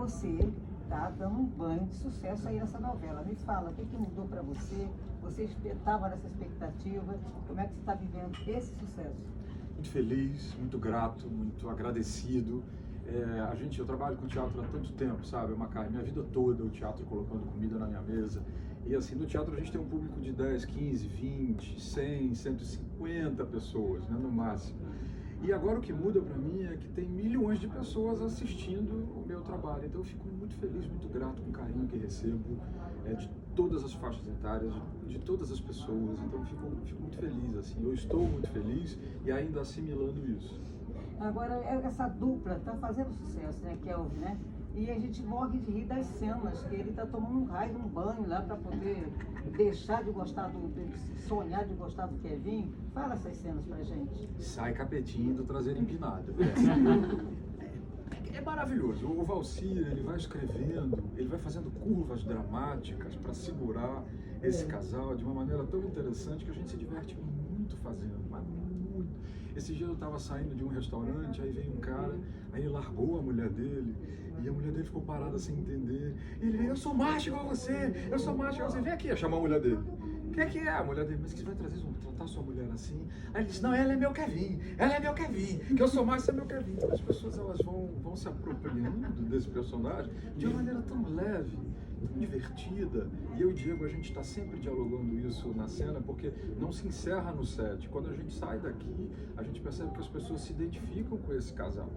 você tá dando um banho de sucesso aí nessa novela. Me fala, o que que mudou para você? Você estava nessa expectativa? Como é que você está vivendo esse sucesso? Muito feliz, muito grato, muito agradecido. Eu trabalho com teatro há tanto tempo, sabe, Macai? Minha vida toda o teatro colocando comida na minha mesa. E assim, no teatro a gente tem um público de 10, 15, 20, 100, 150 pessoas, né, no máximo. E agora o que muda para mim é que tem milhões de pessoas assistindo o meu trabalho. Então eu fico muito feliz, muito grato com o carinho que recebo de todas as faixas etárias, de todas as pessoas. Então eu fico muito feliz, assim. Eu estou muito feliz e ainda assimilando isso. Agora, essa dupla está fazendo sucesso, né, Kelvin, né? E a gente morre de rir das cenas, que ele está tomando um raio, um banho lá para poder deixar de gostar sonhar de gostar do Kevin. Fala essas cenas pra gente. Sai capetinho do traseiro empinado. É maravilhoso. O Valcir, ele vai escrevendo, ele vai fazendo curvas dramáticas para segurar esse casal de uma maneira tão interessante que a gente se diverte muito fazendo, mas muito. Esse dia eu estava saindo de um restaurante, aí veio um cara, aí ele largou a mulher dele, e a mulher dele ficou parada sem entender. Ele veio, eu sou macho igual você, eu sou macho igual você, vem aqui, chamar a mulher dele. O que é a mulher dele? Mas que você vai tratar sua mulher assim? Aí ele disse, não, ela é meu Kevin, que eu sou macho, você é meu Kevin. Então as pessoas elas vão se apropriando desse personagem de uma maneira tão leve, tão divertida. E eu e o Diego, a gente está sempre dialogando isso na cena, porque não se encerra no set. Quando a gente sai daqui, a gente percebe que as pessoas se identificam com esse casal.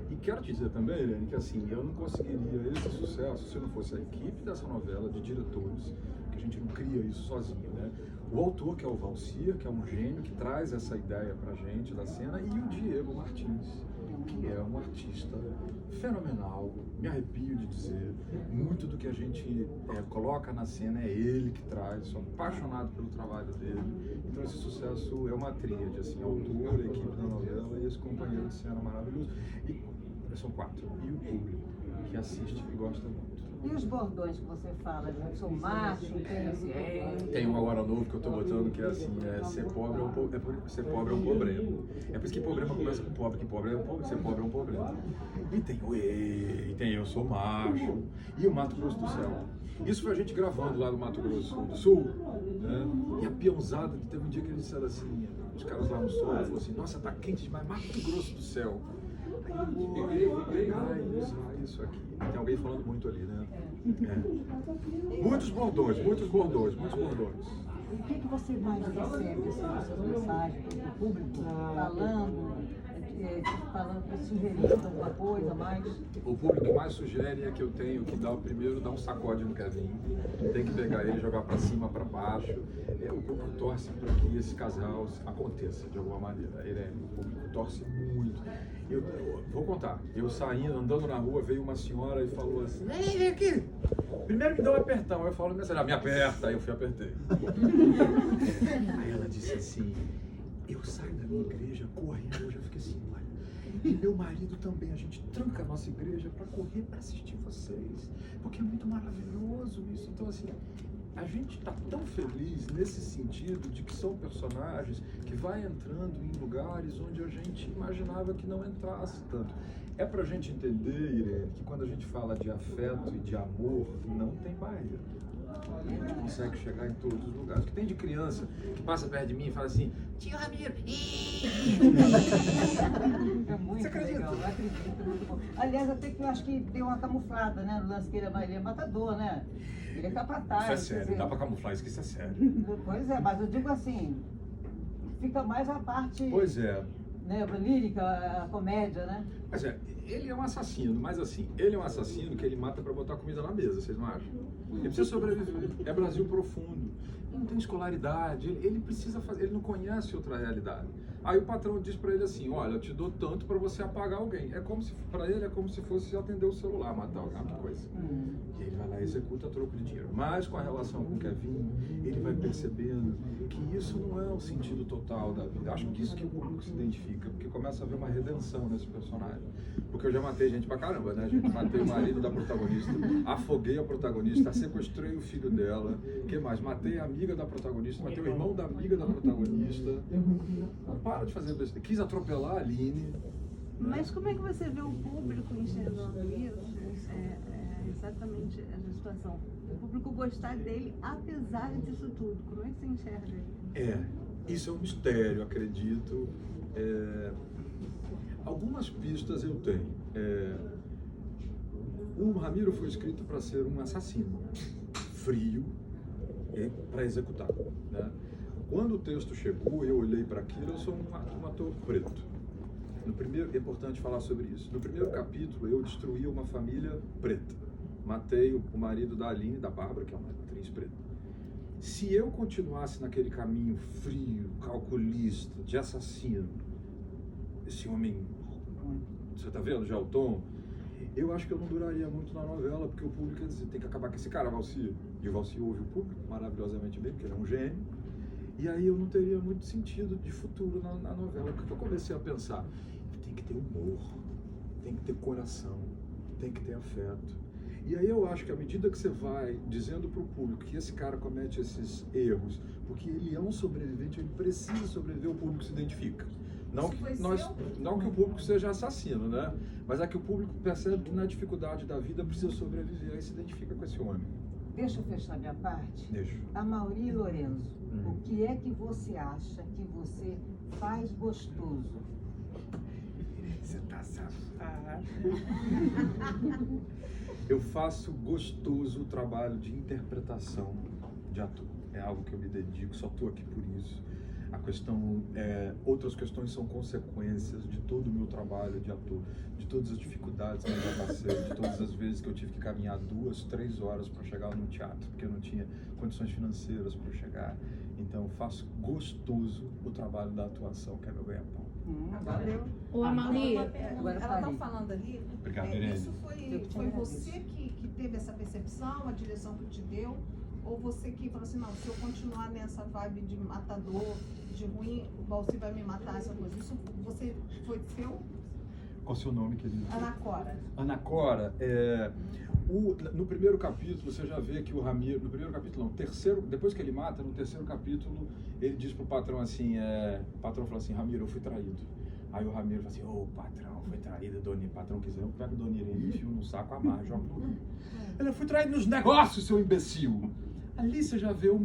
E quero te dizer também, Helene, que assim, eu não conseguiria esse sucesso se não fosse a equipe dessa novela, de diretores, que a gente não cria isso sozinho, né? O autor, que é o Valcir, que é um gênio, que traz essa ideia pra gente da cena, e o Diego Martins, que é um artista fenomenal, me arrepio de dizer, muito do que a gente coloca na cena é ele que traz, sou apaixonado pelo trabalho dele, então esse sucesso é uma tríade, assim, autor, a equipe da novela e esse companheiro de cena maravilhoso, e são 4, e o público que assiste e gosta muito. E os bordões que você fala, né? Sou macho, Tem um agora novo que eu tô botando que é assim, ser pobre é um problema. É por isso que problema começa com pobre, que ser pobre é um problema. E tem eu sou macho, e o Mato Grosso do Céu. Isso foi a gente gravando lá no Mato Grosso do Sul, né? E a peãozada, teve um dia que eles disseram assim, os caras lá no sul, falaram assim, nossa, tá quente demais, Mato Grosso do Céu. Aí eu vou pegar e usar isso aqui. Tem alguém falando muito ali, né? Muitos bordões. O que você mais recebe, assim, nessas mensagens do público, sugerindo alguma coisa mais? O público que mais sugere é que eu tenho que primeiro dar um sacode no Kevin, tem que pegar ele, jogar para cima, para baixo. O público torce para que esse casal aconteça de alguma maneira. O público torce muito. Eu vou contar, eu saindo, andando na rua, veio uma senhora e falou assim, vem aqui, primeiro me dá um apertão. Eu falo, me aperta, aí eu apertei. Aí ela disse assim, eu saio da minha igreja correndo, eu já fiquei assim, olha, e meu marido também, a gente tranca a nossa igreja para correr, para assistir vocês, porque é muito maravilhoso isso. Então assim, a gente está tão feliz nesse sentido de que são personagens que vai entrando em lugares onde a gente imaginava que não entrasse tanto. É pra gente entender, Irene, que quando a gente fala de afeto e de amor, não tem barreira. A gente consegue chegar em todos os lugares. O que tem de criança que passa perto de mim e fala assim, tio Ramiro, É muito legal, eu acredito, muito bom. Aliás, até que eu acho que deu uma camuflada, né, no lance que ele é matador, né? Ele é capataz. Isso é sério, dá pra camuflar isso, que isso é sério. Pois é, mas eu digo assim, fica mais a parte... Pois é. Né, a lírica, a comédia, né? Mas ele é um assassino, mas assim, ele é um assassino que ele mata pra botar comida na mesa, vocês não acham? Ele precisa sobreviver, é Brasil profundo, ele não tem escolaridade, ele precisa fazer, ele não conhece outra realidade. Aí o patrão diz pra ele assim, olha, eu te dou tanto pra você apagar alguém. É como se, pra ele, é como se fosse atender o celular, matar alguém, que coisa. E ele vai lá e executa a troco de dinheiro. Mas com a relação com o Kevin, ele vai percebendo que isso não é o sentido total da vida. Acho que isso que o público se identifica, porque começa a haver uma redenção nesse personagem. Porque eu já matei gente pra caramba, né, gente? Matei o marido da protagonista, afoguei a protagonista, sequestrei o filho dela, o que mais? Matei a amiga da protagonista, matei o irmão da amiga da protagonista. Não para de fazer besteira. Quis atropelar a Aline. Mas como é que você vê o público enxergando isso? seguinte, essa situação. O público gostar dele, apesar disso tudo. Como é que você enxerga ele? Isso é um mistério, acredito. Algumas pistas eu tenho. O Ramiro foi escrito para ser um assassino, frio, para executar, né? Quando o texto chegou, eu olhei para aquilo, eu sou um ator preto. É importante falar sobre isso. No primeiro capítulo, eu destruí uma família preta. Matei o marido da Aline, da Bárbara, que é uma atriz preta. Se eu continuasse naquele caminho frio, calculista, de assassino, esse homem, você tá vendo já o tom? Eu acho que eu não duraria muito na novela, porque o público ia dizer, tem que acabar com esse cara, Valci. E o Valci ouve o público maravilhosamente bem, porque ele é um gênio. E aí eu não teria muito sentido de futuro na novela. Porque eu comecei a pensar, tem que ter humor, tem que ter coração, tem que ter afeto. E aí eu acho que à medida que você vai dizendo para o público que esse cara comete esses erros, porque ele é um sobrevivente, ele precisa sobreviver, o público se identifica. Não que o público seja assassino, né? Mas é que o público percebe que na dificuldade da vida precisa sobreviver e se identifica com esse homem. Deixa eu fechar minha parte. Deixa. Amaury e Lorenzo, o que é que você acha que você faz gostoso? Você tá safado. Eu faço gostoso o trabalho de interpretação de ator. É algo que eu me dedico, só estou aqui por isso. A questão, outras questões são consequências de todo o meu trabalho de ator, de todas as dificuldades que eu já passei, de todas as vezes que eu tive que caminhar 2, 3 horas para chegar no teatro, porque eu não tinha condições financeiras para chegar. Então, eu faço gostoso o trabalho da atuação, que é meu ganha-pão. Valeu. Ô, Amaury, Agora ela está falando ali, Obrigado, isso Irene. foi você que teve essa percepção, a direção que te deu, ou você que falou assim, não, se eu continuar nessa vibe de matador, de ruim, o Valci vai me matar, essa coisa. Isso foi seu? Qual o seu nome, querido? Ana Cora. Ana Cora, no primeiro capítulo, você já vê que o Ramiro, no primeiro capítulo não, terceiro, depois que ele mata, no terceiro capítulo, ele diz pro patrão assim, o patrão fala assim, Ramiro, eu fui traído. Aí o Ramiro fala assim, ô patrão, foi traído, Dona, patrão quiser, eu pego Dona Irene, enfio no saco, amarro, jogo no rio. Ele, eu fui traído nos negócios, seu imbecil. Ali você já vê o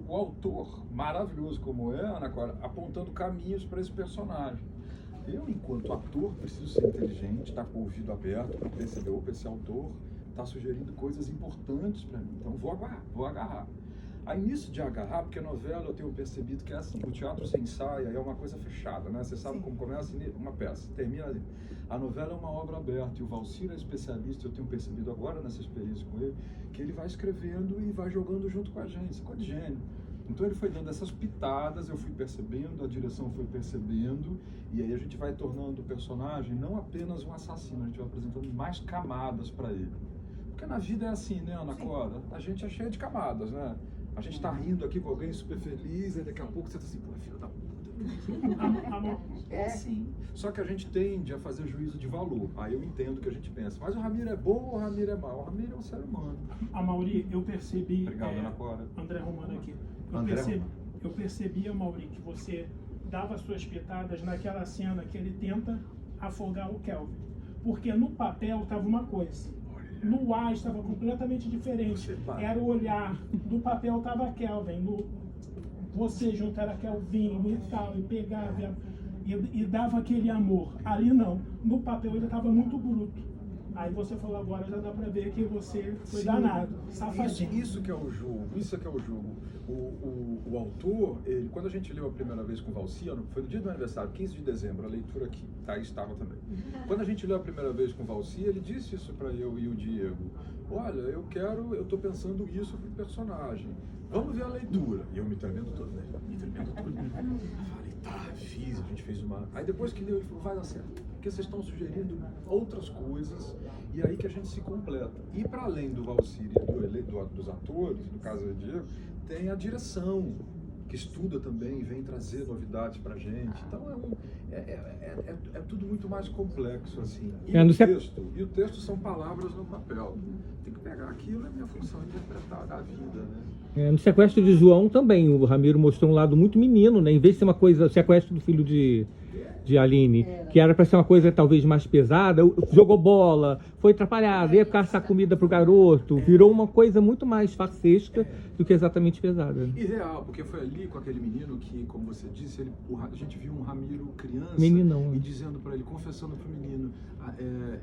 autor, maravilhoso como é, Ana Cora, apontando caminhos para esse personagem. Eu, enquanto ator, preciso ser inteligente, estar com o ouvido aberto para perceber, opa, esse autor está sugerindo coisas importantes para mim, então vou agarrar. Aí nisso de agarrar, porque a novela eu tenho percebido que é assim, o teatro se ensaia, é uma coisa fechada, né? Você sabe Sim. como começa uma peça, termina ali. A novela é uma obra aberta e o Valcir é especialista, eu tenho percebido agora nessa experiência com ele, que ele vai escrevendo e vai jogando junto com a gente, isso é coisa de gênio. Então ele foi dando essas pitadas, eu fui percebendo, a direção foi percebendo, e aí a gente vai tornando o personagem não apenas um assassino, a gente vai apresentando mais camadas para ele. Porque na vida é assim, né, Ana Cora? A gente é cheia de camadas, né? A gente tá rindo aqui com alguém super feliz, e daqui a pouco você tá assim, pô, filho da puta. É assim. Só que a gente tende a fazer juízo de valor. Aí eu entendo o que a gente pensa. Mas o Ramiro é bom ou o Ramiro é mau? O Ramiro é um ser humano. Amaury, eu percebi... Obrigado, Ana Cora. André Romano aqui. Eu percebi, Amaury, que você dava suas pitadas naquela cena que ele tenta afogar o Kelvin. Porque no papel estava uma coisa. No ar estava completamente diferente. Era o olhar. No papel estava Kelvin. Você junto era Kelvin e tal. E pegava e dava aquele amor. Ali não. No papel ele estava muito bruto. Aí você falou agora, já dá pra ver que você foi danado, safadinho. Isso que é o jogo, O autor, quando a gente leu a primeira vez com o Valci, foi no dia do meu aniversário, 15 de dezembro, a leitura aqui, tá, estava também. Quando a gente leu a primeira vez com o Valci, ele disse isso pra eu e o Diego. Olha, eu tô pensando isso pro personagem. Vamos ver a leitura. E eu me tremendo todo, né? Falei, tá, fiz, a gente fez uma... Aí depois que leu, ele falou, vai dar certo. Porque vocês estão sugerindo outras coisas e aí que a gente se completa. E para além do Valcir e dos atores, no caso do Diego, tem a direção, que estuda também e vem trazer novidades pra gente. Então é tudo muito mais complexo, assim. E o texto são palavras no papel. Tem que pegar aquilo, é minha função interpretar da vida, né? No sequestro de João também, o Ramiro mostrou um lado muito menino, né? Em vez de ser uma coisa, sequestro do filho de de Aline, que era para ser uma coisa talvez mais pesada, jogou bola, foi atrapalhado, ia caçar comida pro garoto, virou uma coisa muito mais farsesca do que exatamente pesada. Irreal, porque foi ali com aquele menino que, como você disse, a gente viu um Ramiro criança Meninão, e dizendo para ele, confessando pro menino,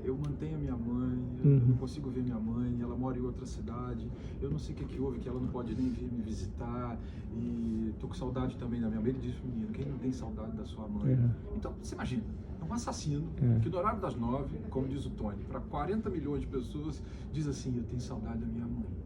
eu mantenho a minha mãe, eu não consigo ver minha mãe, ela mora em outra cidade, eu não sei o que houve, que ela não pode nem vir me visitar, e tô com saudade também da minha mãe. Ele disse pro menino, quem não tem saudade da sua mãe? Então, você imagina, é um assassino que no horário das 9, como diz o Tony, para 40 milhões de pessoas, diz assim, eu tenho saudade da minha mãe.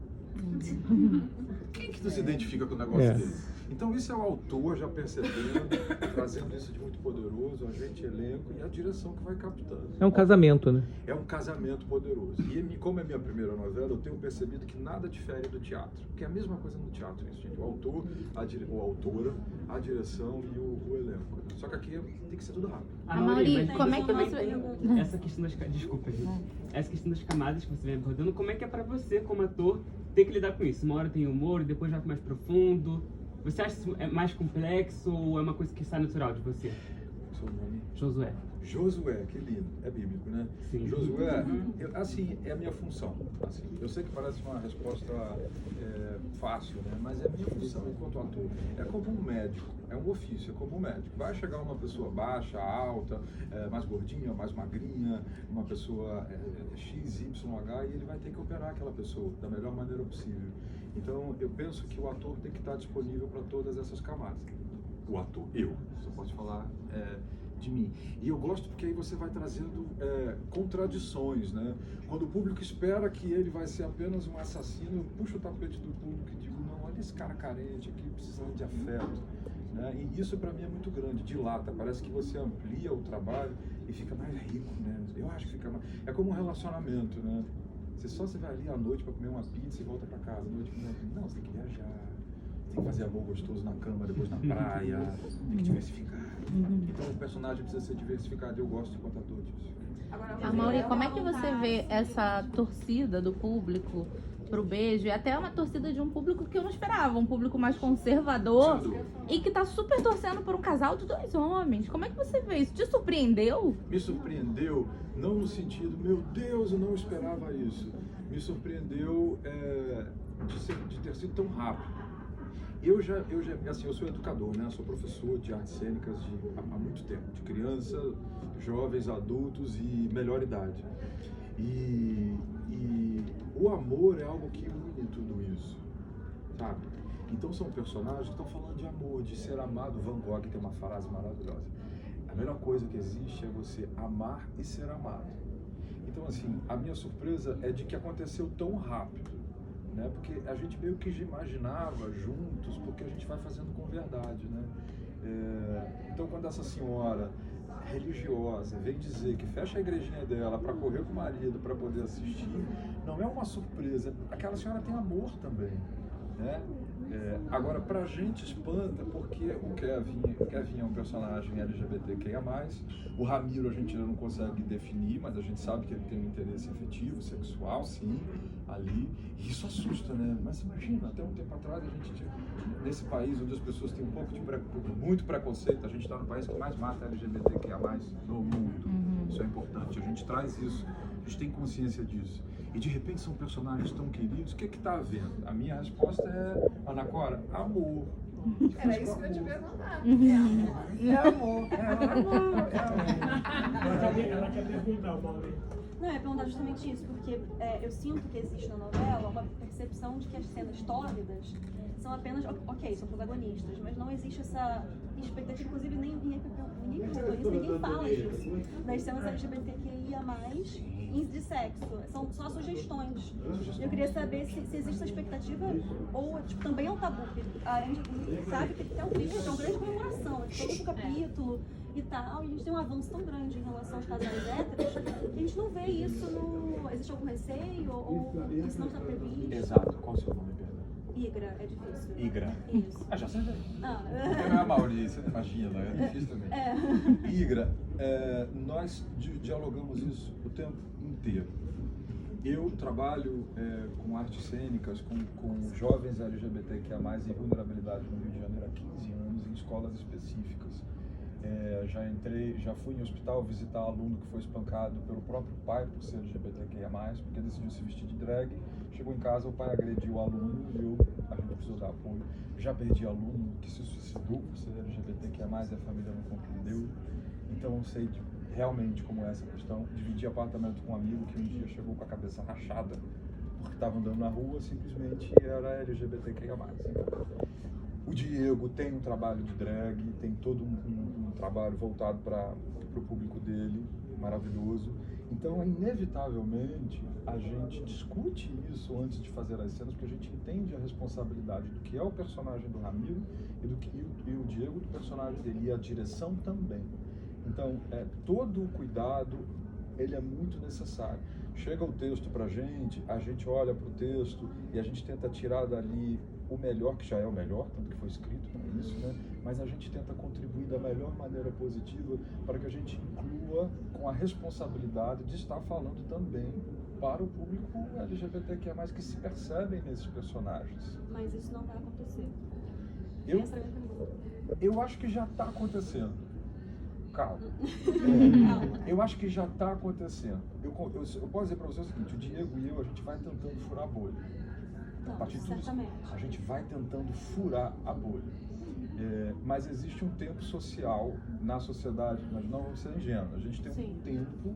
Quem que tu se identifica com o negócio desse? Então isso é o autor já percebendo, trazendo isso de muito poderoso, a gente, elenco e a direção que vai captando. É um casamento, né? É um casamento poderoso. E como é minha primeira novela, eu tenho percebido que nada difere do teatro. Que é a mesma coisa no teatro, isso, gente. O autor, a autora, a direção e o elenco. Só que aqui tem que ser tudo rápido. Amaury, como é que você... Essa questão das... Desculpa, gente. Essa questão das camadas que você vem abordando, como é que é pra você, como ator, ter que lidar com isso? Uma hora tem humor, depois vai mais profundo. Você acha que é mais complexo ou é uma coisa que sai natural de você? Seu nome? Josué. Josué, que lindo. É bíblico, né? Sim. Josué, assim, é a minha função. Assim, eu sei que parece uma resposta fácil, né? Mas é a minha função enquanto ator. É como um médico, é um ofício, é como um médico. Vai chegar uma pessoa baixa, alta, mais gordinha, mais magrinha, uma pessoa X, Y, H, e ele vai ter que operar aquela pessoa da melhor maneira possível. Então, eu penso que o ator tem que estar disponível para todas essas camadas. O ator, eu, só posso falar de mim. E eu gosto porque aí você vai trazendo contradições, né? Quando o público espera que ele vai ser apenas um assassino, eu puxo o tapete do público e digo, não, olha esse cara carente aqui, precisando de afeto. Né? E isso para mim é muito grande, dilata, parece que você amplia o trabalho e fica mais rico, né? Eu acho que fica mais... É como um relacionamento, né? Você vai ali à noite para comer uma pizza e volta para casa à noite. Não, você tem que viajar, tem que fazer amor gostoso na cama, depois na praia, tem que diversificar. Então o personagem precisa ser diversificado e eu gosto de contar tudo disso. Amaury, como é que você vê essa torcida do público pro beijo? E até uma torcida de um público que eu não esperava, um público mais conservador e que tá super torcendo por um casal de 2 homens. Como é que você vê isso? Te surpreendeu? Me surpreendeu, não no sentido, meu Deus, eu não esperava isso. Me surpreendeu de ter sido tão rápido. Eu sou educador, né? Sou professor de artes cênicas há muito tempo, de criança, jovens, adultos e melhor idade. E o amor é algo que une tudo isso, sabe? Então são personagens que estão falando de amor, de ser amado. Van Gogh tem uma frase maravilhosa. A melhor coisa que existe é você amar e ser amado. Então assim, a minha surpresa é de que aconteceu tão rápido. Né? Porque a gente meio que imaginava juntos, porque a gente vai fazendo com verdade, né? Então quando essa senhora religiosa vem dizer que fecha a igrejinha dela para correr com o marido para poder assistir, não é uma surpresa, aquela senhora tem amor também, né? Agora pra gente espanta porque o Kevin é um personagem LGBTQIA+, o Ramiro a gente ainda não consegue definir, mas a gente sabe que ele tem um interesse afetivo, sexual, sim, ali, e isso assusta, né? Mas imagina, até um tempo atrás a gente, nesse país onde as pessoas têm muito preconceito, a gente está no país que mais mata LGBTQIA+, no mundo. Isso é importante, a gente traz isso, a gente tem consciência disso. E de repente são personagens tão queridos, o que está havendo? A minha resposta é, Ana Cora, amor. Era isso que eu ia te perguntar. É amor. Ela quer perguntar, Amaury. Não, eu ia perguntar justamente isso, porque eu sinto que existe na novela uma percepção de que as cenas tórridas são apenas, ok, são protagonistas, mas não existe essa expectativa, inclusive ninguém perguntou isso, ninguém fala disso, das cenas LGBTQIA+, de sexo, são só sugestões. Eu queria saber se existe essa expectativa ou tipo, também é um tabu, porque a gente sabe que é um grande comemoração, todo o capítulo e tal, e a gente tem um avanço tão grande em relação aos casais héteros, que a gente não vê isso no... Existe algum receio ou isso não está previsto? Exato, qual o seu nome, perdão? Igra, é difícil. Igra. Isso. Já acertei. Porque não é a Amaury, você imagina, é difícil também. Igra, nós dialogamos isso o tempo inteiro. Eu trabalho com artes cênicas, com jovens LGBTQIA+, em vulnerabilidade no Rio de Janeiro há 15 anos, em escolas específicas. Já fui em hospital visitar aluno que foi espancado pelo próprio pai por ser LGBTQIA+, porque decidiu se vestir de drag. Chegou em casa, o pai agrediu o aluno e a gente precisou dar apoio. Já perdi aluno que se suicidou por ser LGBTQIA+, e a família não compreendeu. Então eu sei realmente como é essa questão. Dividi apartamento com um amigo que um dia chegou com a cabeça rachada porque estava andando na rua, simplesmente era LGBTQIA+. O Diego tem um trabalho de drag, tem todo um trabalho voltado para o público dele, maravilhoso. Então, inevitavelmente, a gente discute isso antes de fazer as cenas, porque a gente entende a responsabilidade do que é o personagem do Ramiro e o Diego do personagem dele, e a direção também. Então, todo o cuidado, ele é muito necessário. Chega o texto pra gente olha pro texto e a gente tenta tirar dali o melhor, que já é o melhor, tanto que foi escrito para isso, né? Mas a gente tenta contribuir da melhor maneira positiva para que a gente inclua com a responsabilidade de estar falando também para o público LGBTQIA+, que se percebem nesses personagens. Mas isso não vai acontecer. Eu acho que já está acontecendo. Calma. Eu acho que já está acontecendo. Eu posso dizer para você o seguinte, o Diego e eu, a gente vai tentando furar a bolha. A partir disso, a gente vai tentando furar a bolha. Mas existe um tempo social na sociedade, nós não vamos ser ingênuos, a gente tem um tempo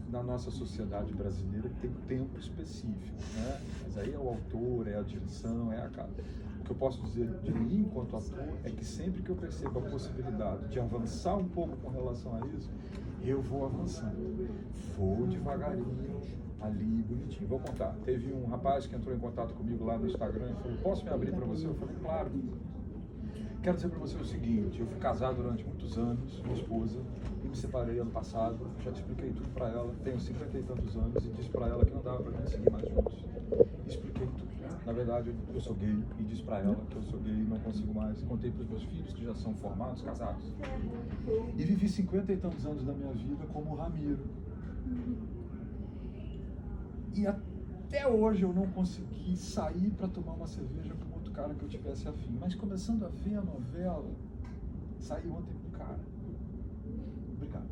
na nossa sociedade brasileira que tem um tempo específico, né? Mas aí é o autor, é a direção, é a cara. O que eu posso dizer de mim enquanto ator é que sempre que eu percebo a possibilidade de avançar um pouco com relação a isso, eu vou avançando, vou devagarinho, ali, bonitinho. Vou contar. Teve um rapaz que entrou em contato comigo lá no Instagram e falou, posso me abrir para você? Eu falei, claro. Quero dizer para você o seguinte, eu fui casado durante muitos anos, minha esposa, e me separei ano passado, já te expliquei tudo para ela, tenho 50 e tantos anos, e disse para ela que não dava para gente seguir mais juntos. Expliquei tudo. Na verdade, eu sou gay, e disse para ela que eu sou gay e não consigo mais. Contei para os meus filhos, que já são formados, casados. E vivi 50 e tantos anos da minha vida como Ramiro. E até hoje eu não consegui sair para tomar uma cerveja com outro cara que eu tivesse afim. Mas começando a ver a novela, saí ontem com o cara. Obrigado.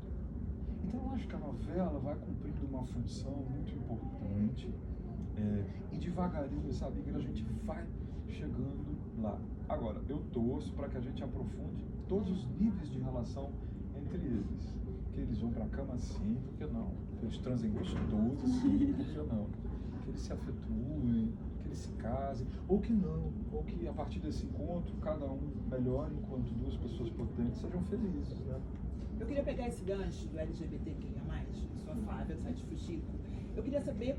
Então eu acho que a novela vai cumprindo uma função muito importante. E devagarinho, sabe, a gente vai chegando lá. Agora, eu torço para que a gente aprofunde todos os níveis de relação entre eles. Que eles vão pra cama sim, por que não? Que eles transem gostoso sim, por que não? Que eles se afetuem, que eles se casem, ou que não, ou que a partir desse encontro, cada um melhore enquanto duas pessoas potentes sejam felizes, né? Eu queria pegar esse gancho do LGBTQIA+, sua fala, do site Fuxico. Eu queria saber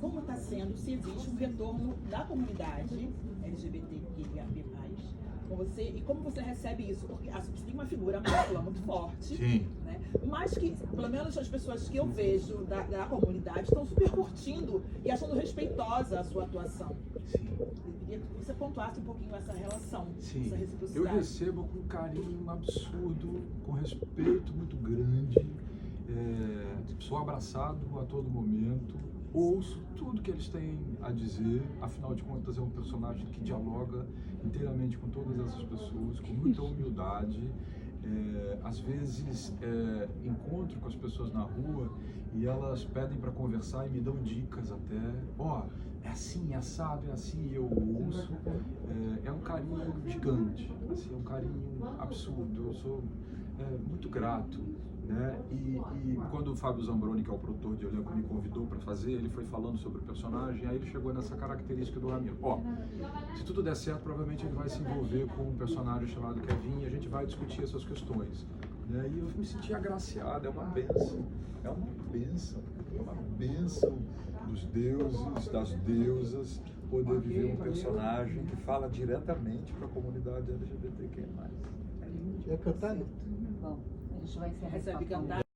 como está sendo, se existe um retorno da comunidade LGBTQIA+, com você, e como você recebe isso, porque você tem uma figura masculina muito forte, sim, né? Mas que, pelo menos as pessoas que eu vejo da comunidade estão super curtindo e achando respeitosa a sua atuação. Sim. Eu queria que você pontuasse um pouquinho essa relação, sim, essa reciprocidade. Eu recebo com carinho absurdo, com respeito muito grande, sou abraçado a todo momento, ouço tudo que eles têm a dizer, afinal de contas é um personagem que dialoga inteiramente com todas essas pessoas, com muita humildade. Às vezes encontro com as pessoas na rua e elas pedem para conversar e me dão dicas até, é assim, é assado, é assim, eu ouço. É um carinho gigante, assim, é um carinho absurdo, eu sou muito grato. Né? E quando o Fábio Zambroni, que é o produtor de elenco, me convidou para fazer, ele foi falando sobre o personagem, aí ele chegou nessa característica do Ramiro. Se tudo der certo, provavelmente ele vai se envolver com um personagem chamado Kevin e a gente vai discutir essas questões. Né? E eu me senti agraciado, é uma bênção, é uma bênção dos deuses, das deusas, poder viver um personagem que fala diretamente para a comunidade LGBTQ+. É cantar? Bom, a gente vai encerrar esse papo.